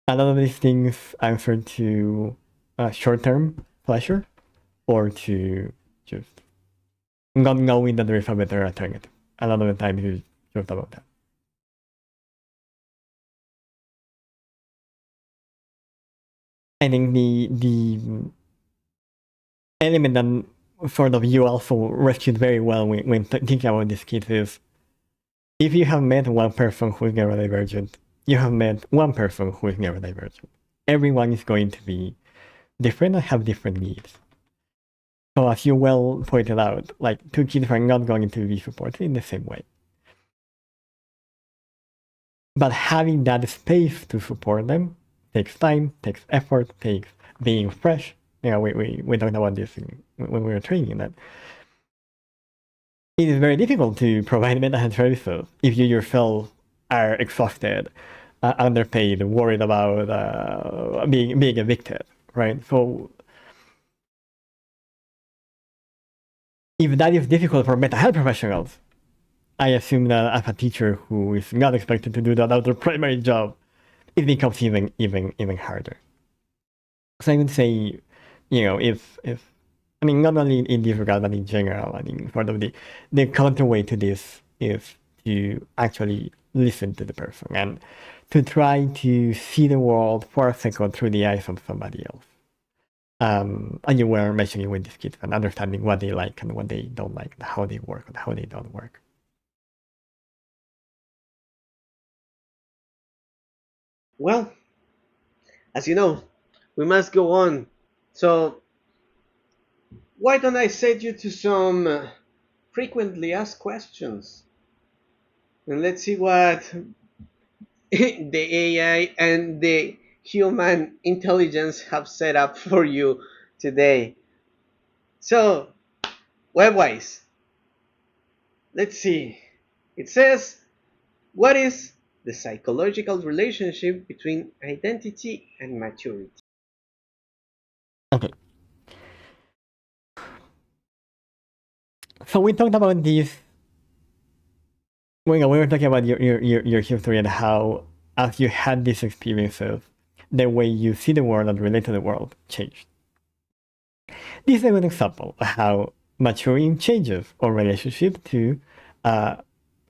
A lot of these things answer to short-term pleasure or to just not knowing that there is a better alternative. A lot of the time it's just about that. I think the element that sort of you also rescued very well when thinking about these kids is, if you have met one person who is neurodivergent, you have met one person who is neurodivergent. Everyone is going to be different and have different needs. So as you well pointed out, like, two kids are not going to be supported in the same way. But having that space to support them takes time, takes effort, takes being fresh. We talked about this when we were training, that it is very difficult to provide mental health services if you yourself are exhausted, underpaid, worried about being evicted, right? So if that is difficult for mental health professionals, I assume that as a teacher who is not expected to do that as their primary job, it becomes even harder. So I would say, if I mean, not only in this regard, but in general, I mean, sort of the counterweight to this is to actually listen to the person and to try to see the world for a second through the eyes of somebody else. And you were mentioning with these kids and understanding what they like and what they don't like, and how they work and how they don't work. Well, as you know, we must go on. So, why don't I send you to some frequently asked questions? And let's see what the AI and the human intelligence have set up for you today. So, webwise, let's see. It says, what is the psychological relationship between identity and maturity? Okay. So we talked about this. We were talking about your history and how, as you had these experiences, the way you see the world and relate to the world changed. This is a good example of how maturing changes our relationship to our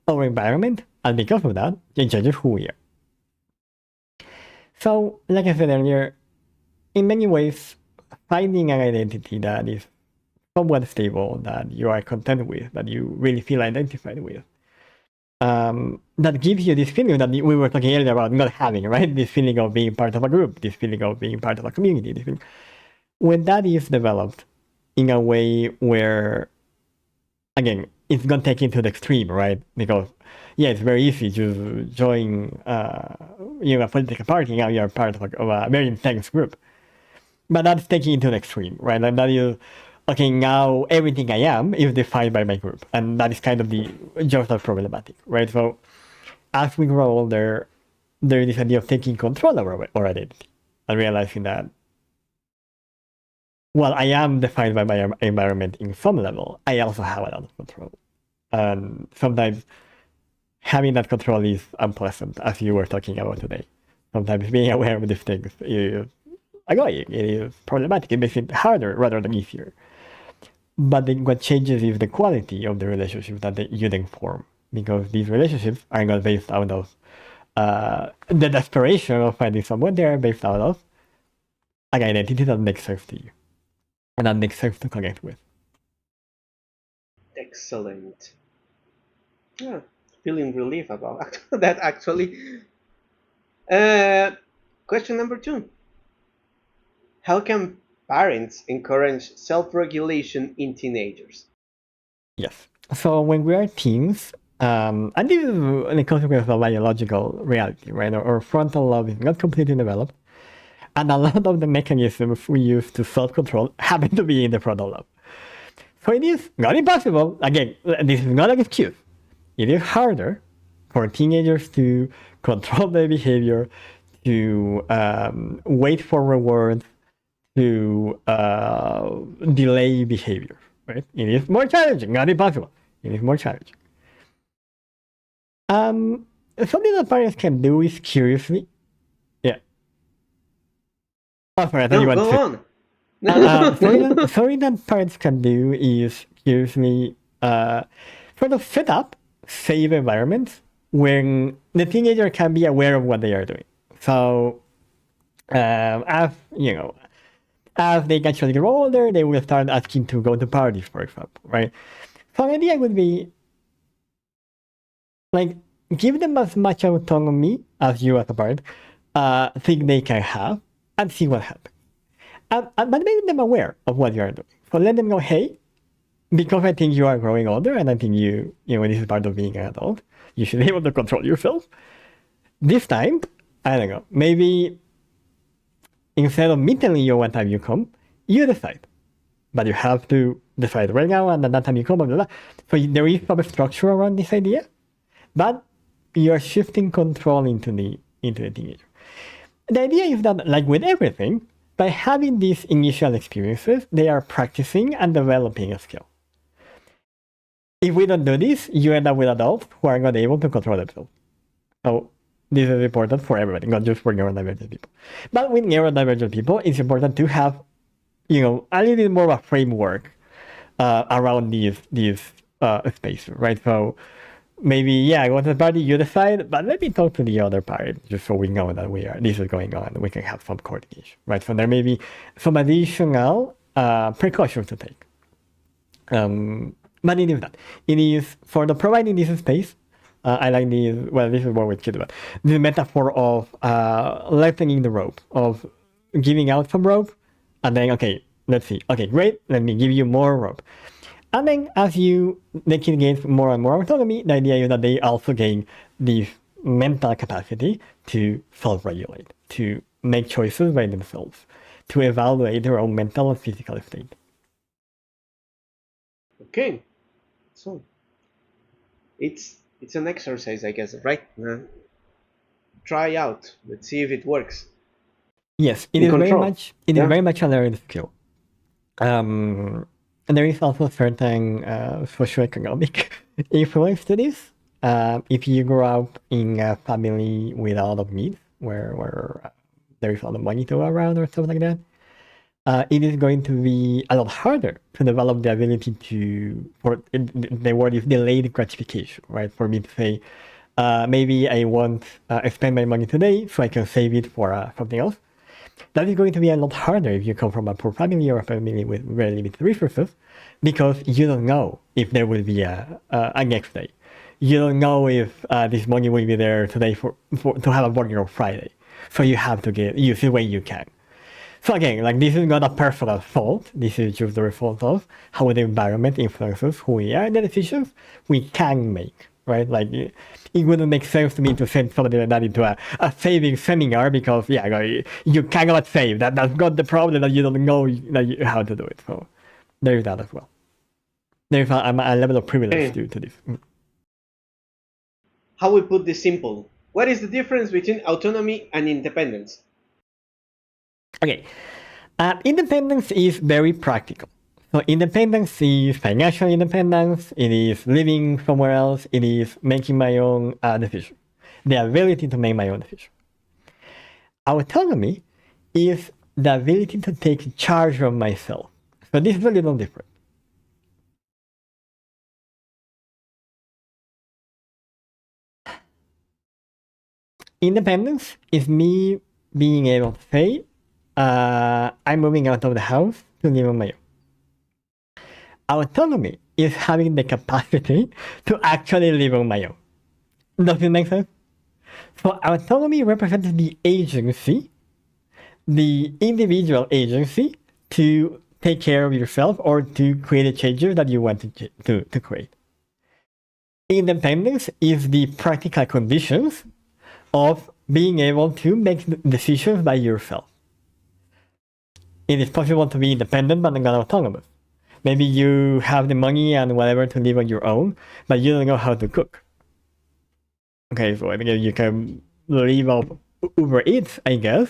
environment, and because of that, it changes who we are. So, like I said earlier, in many ways, finding an identity that is somewhat stable, that you are content with, that you really feel identified with, that gives you this feeling that we were talking earlier about not having, right? This feeling of being part of a group, this feeling of being part of a community. When that is developed in a way where, again, it's not taken to the extreme, right? Because, yeah, it's very easy to join a political party, now you're part of a very intense group. But that's taking it to the extreme, right? Like that is, okay, now everything I am is defined by my group. And that is kind of the just as problematic, right? So as we grow older, there is this idea of taking control over our identity and realizing that, well, I am defined by my environment in some level. I also have a lot of control. And sometimes having that control is unpleasant, as you were talking about today. Sometimes being aware of these things is annoying, it is problematic, it makes it harder rather than easier. But then what changes is the quality of the relationships that you then form, because these relationships are not based out of the desperation of finding someone, they are based out of an identity that makes sense to you and that makes sense to connect with. Excellent. Yeah, feeling relief about that actually. Question number 2. How can parents encourage self-regulation in teenagers? Yes. So when we are teens, and this is a consequence of a biological reality, right? Our frontal lobe is not completely developed, and a lot of the mechanisms we use to self-control happen to be in the frontal lobe. So it is not impossible. Again, this is not an excuse. It is harder for teenagers to control their behavior, to wait for rewards, to delay behavior. Right? It is more challenging, not impossible. It is more challenging. Something that parents can do is curiously, yeah. Oh, sorry, I thought you No, wanted go to. on. Something that parents can do is curiously sort of set up safe environments when the teenager can be aware of what they are doing. So, as as they actually grow older, they will start asking to go to parties, for example, right? So the idea would be like give them as much autonomy as you as a parent think they can have and see what happens. But make them aware of what you are doing. So let them know, hey, because I think you are growing older and I think this is part of being an adult, you should be able to control yourself. This time, I don't know, maybe instead of me telling you what time you come, you decide. But you have to decide right now and at that time you come, blah, blah, blah. So there is some structure around this idea, but you're shifting control into the teenager. The idea is that, like with everything, by having these initial experiences, they are practicing and developing a skill. If we don't do this, you end up with adults who are not able to control themselves. So this is important for everybody, not just for neurodivergent people. But with neurodivergent people, it's important to have, a little bit more of a framework around these spaces, right? So maybe, yeah, I go to the party, you decide, but let me talk to the other party just so we know that this is going on. We can have some coordination, right? So there may be some additional precautions to take. But it is that. It is for the providing this space. I like this. Well, this is what we kids about. The metaphor of lengthening the rope, of giving out some rope, and then okay, let's see. Okay, great. Let me give you more rope. And then as the kid gains more and more autonomy, the idea is that they also gain this mental capacity to self-regulate, to make choices by themselves, to evaluate their own mental and physical state. Okay, so it's an exercise, I guess, right? Try out. Let's see if it works. Yes, it In is very control. much. It is very much a learned skill. And there is also certain socioeconomic influence to this. If you grow up in a family with a lot of needs, where there is a lot of money to go around or stuff like that, it is going to be a lot harder to develop the ability the word is delayed gratification, right? For me to say, maybe I want spend my money today so I can save it for something else. That is going to be a lot harder if you come from a poor family or a family with very limited resources, because you don't know if there will be a next day. You don't know if this money will be there today to have a burger on Friday. So you have to use it when you can. So again, like this is not a personal fault. This is just the result of how the environment influences who we are and the decisions we can make, right? Like it wouldn't make sense to me to send somebody like that into a saving seminar because you cannot save. That's not the problem, that you don't know how to do it. So there is that as well. There's a level of privilege to this. How we put this simple? What is the difference between autonomy and independence? Okay, independence is very practical. So independence is financial independence, it is living somewhere else, it is making my own decision. The ability to make my own decision. Autonomy is the ability to take charge of myself. So this is a little different. Independence is me being able to say, I'm moving out of the house to live on my own. Autonomy is having the capacity to actually live on my own. Does it make sense? So autonomy represents the agency, the individual agency to take care of yourself or to create the changes that you want to create. Independence is the practical conditions of being able to make decisions by yourself. It is possible to be independent but not autonomous. Maybe you have the money and whatever to live on your own, but you don't know how to cook. Okay, so again, you can live off Uber Eats, I guess,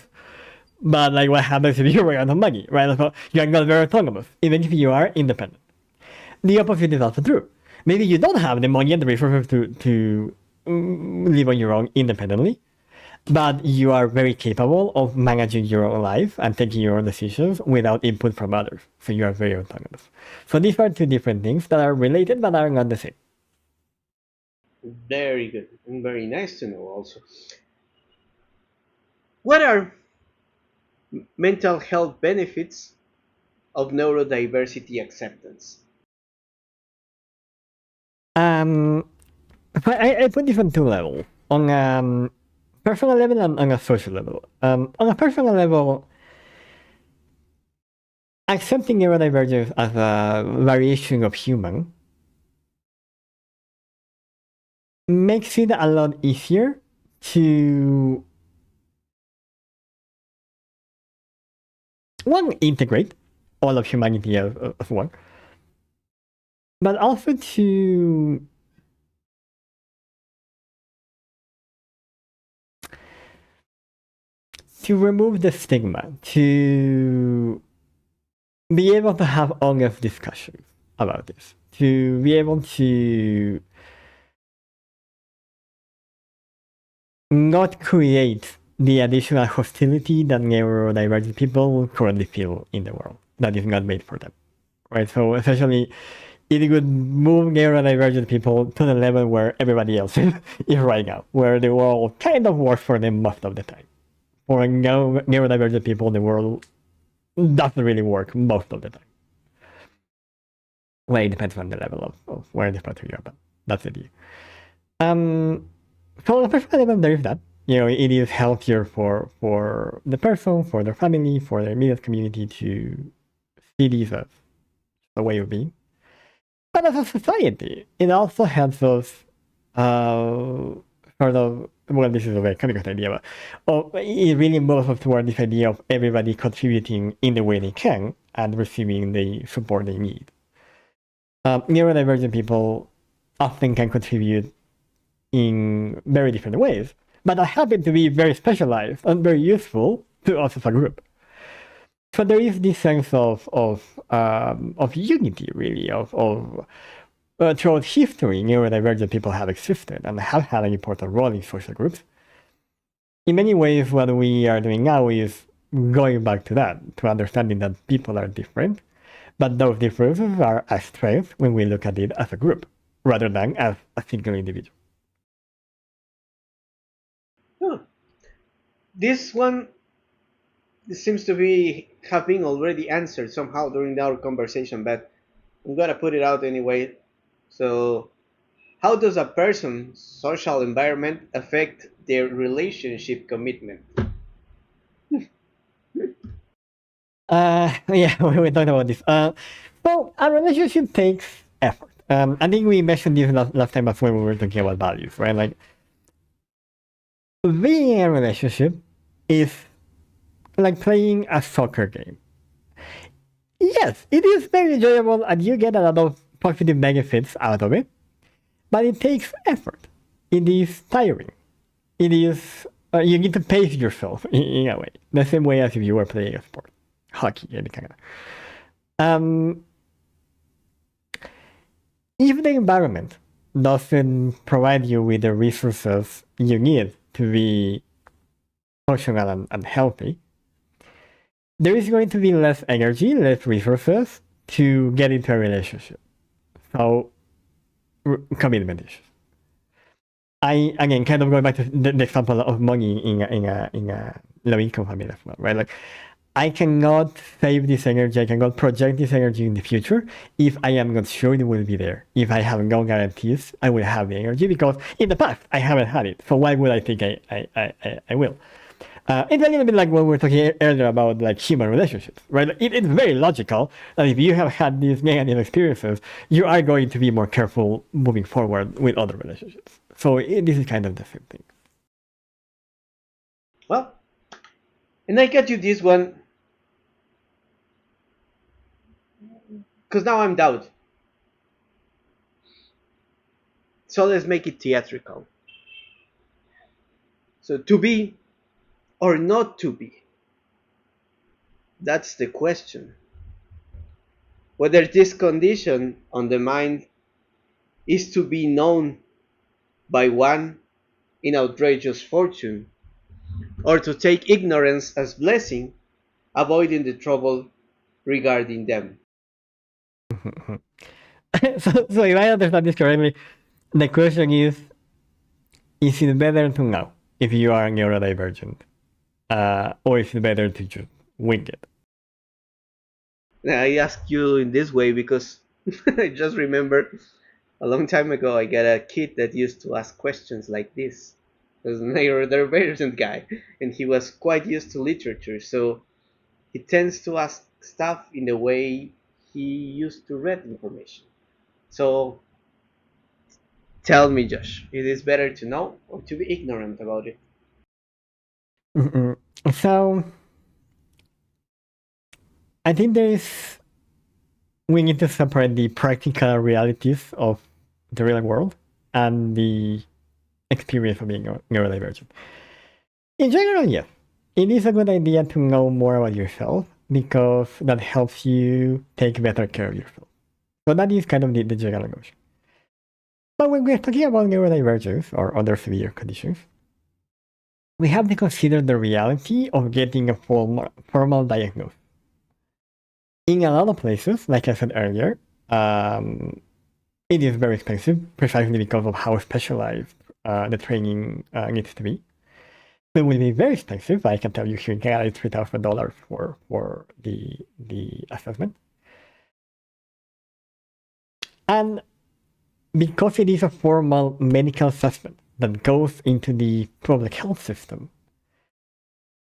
but like what happens if you run out of money, right? So you're not very autonomous, even if you are independent. The opposite is also true. Maybe you don't have the money and the resources to live on your own independently, but you are very capable of managing your own life and taking your own decisions without input from others. So you are very autonomous. So these are two different things that are related but are not the same. Very good and very nice to know also. What are mental health benefits of neurodiversity acceptance? I put this on two levels. On a personal level and on a social level. On a personal level, accepting neurodivergence as a variation of human makes it a lot easier to one, integrate all of humanity as one, but also to remove the stigma, to be able to have honest discussions about this, to be able to not create the additional hostility that neurodivergent people currently feel in the world that is not made for them. Right? So essentially, it would move neurodivergent people to the level where everybody else is right now, where the world kind of works for them most of the time. For neurodivergent people, the world doesn't really work most of the time. Well, it depends on the level of where the country you are, but that's the idea. So the first element, there is that. It is healthier for the person, for their family, for their immediate community to see these as a way of being. But as a society, it also helps us sort of, well, this is a very complicated idea, but it really moves us toward this idea of everybody contributing in the way they can and receiving the support they need. Neurodivergent people often can contribute in very different ways, but I happen to be very specialized and very useful to us as a group. So there is this sense of unity, really, throughout history, neurodivergent people have existed and have had an important role in social groups. In many ways, what we are doing now is going back to that, to understanding that people are different, but those differences are a strength when we look at it as a group, rather than as a single individual. Huh. This one seems to be have been already answered somehow during our conversation, but I'm gonna put it out anyway. So, how does a person's social environment affect their relationship commitment? Yeah, we talked about this. Well, a relationship takes effort. I think we mentioned this last time as well when we were talking about values, right? Like, being in a relationship is like playing a soccer game. Yes, it is very enjoyable and you get a lot of positive benefits out of it, but it takes effort. It is tiring. It is, you need to pace yourself in a way, the same way as if you were playing a sport, hockey, any kind of. Um, if the environment doesn't provide you with the resources you need to be functional and healthy, there is going to be less energy, less resources to get into a relationship. So, commitment issues. I again kind of going back to the example of money in a low income family as well, right? Like I cannot save this energy, I cannot project this energy in the future if I am not sure it will be there. If I have no guarantees I will have the energy because in the past I haven't had it. So why would I think I will? It's a little bit like when we were talking earlier about like human relationships, right? It's very logical that if you have had these negative experiences, you are going to be more careful moving forward with other relationships. So this is kind of the same thing. Well, and I got you this one because now I'm doubt. So let's make it theatrical. So to be or not to be, that's the question. Whether this condition on the mind is to be known by one in outrageous fortune, or to take ignorance as blessing, avoiding the trouble regarding them. So if I understand this correctly, the question is it better to know if you are neurodivergent? Or is it better to just wing it? I ask you in this way because I just remember a long time ago I got a kid that used to ask questions like this. He was a neurodivergent guy, and he was quite used to literature, so he tends to ask stuff in the way he used to read information. So tell me, Josh, it is better to know or to be ignorant about it? Mm-mm. So I think we need to separate the practical realities of the real world and the experience of being neurodivergent. In general, yes, it is a good idea to know more about yourself because that helps you take better care of yourself. So that is kind of the general notion. But when we're talking about neurodivergence or other severe conditions, we have to consider the reality of getting a formal diagnosis. In a lot of places, like I said earlier, it is very expensive precisely because of how specialized the training needs to be. It will be very expensive. I can tell you here in Canada, it's $3,000 for the assessment. And because it is a formal medical assessment that goes into the public health system,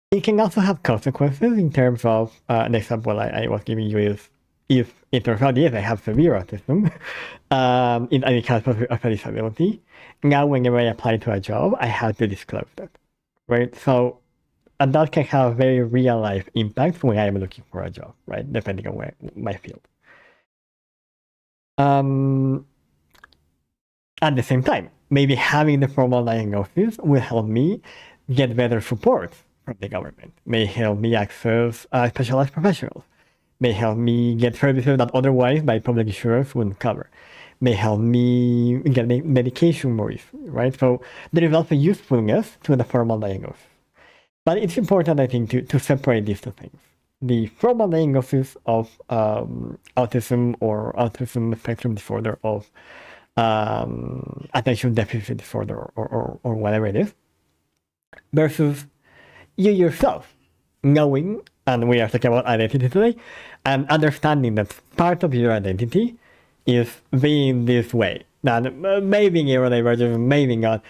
it can also have consequences in terms of an example I was giving you is if it turns out, yes, I have severe autism in any kind of a disability, now whenever I apply to a job, I have to disclose that, right? So, and that can have very real life impacts when I'm looking for a job, right? Depending on my field. At the same time, maybe having the formal diagnosis will help me get better support from the government, may help me access specialized professionals, may help me get services that otherwise my public insurance wouldn't cover, may help me get medication more easily, right? So there is also usefulness to the formal diagnosis. But it's important, I think, to separate these two things. The formal diagnosis of autism or autism spectrum disorder of attention deficit disorder or whatever it is, versus you yourself knowing, and we are talking about identity today, and understanding that part of your identity is being this way. That maybe neurodivergent, maybe not.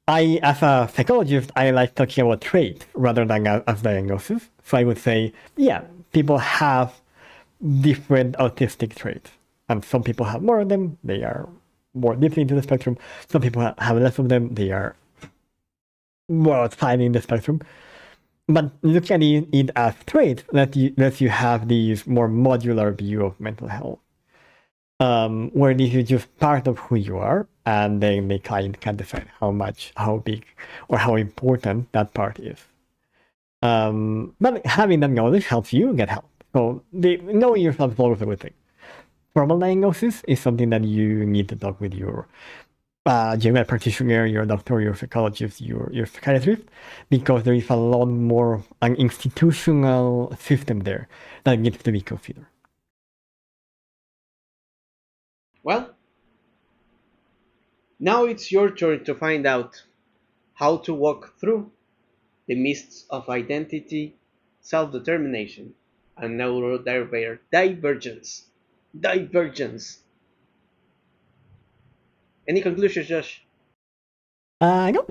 As a psychologist, I like talking about traits rather than as diagnosis. So I would say, yeah, people have different autistic traits. And some people have more of them, they are more deeply into the spectrum. Some people have less of them, they are more outside in the spectrum. But look at it as traits lets you have these more modular view of mental health. Where this is just part of who you are, and then the client can decide how big, or how important that part is. But having that knowledge helps you get help. So knowing yourself is always a good thing. Formal diagnosis is something that you need to talk with your general practitioner, your doctor, your psychologist, your psychiatrist, because there is a lot more an institutional system there that needs to be considered. Well, now it's your turn to find out how to walk through the mists of identity, self-determination, and neurodivergence. Divergence. Any conclusions, Josh? No,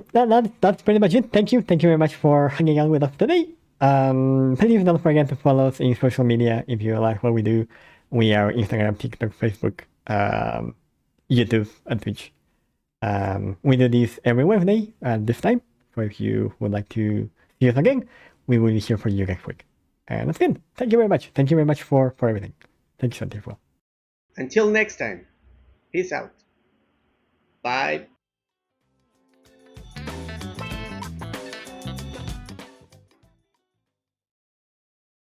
that's pretty much it. Thank you very much for hanging out with us today. Please don't forget to follow us in social media if you like what we do. We are Instagram, TikTok, Facebook, YouTube, and Twitch. We do this every Wednesday at this time. So if you would like to see us again, we will be here for you next week. And that's it. Thank you very much. Thank you very much for everything. Thank you, Santi, as well. Until next time, peace out. Bye.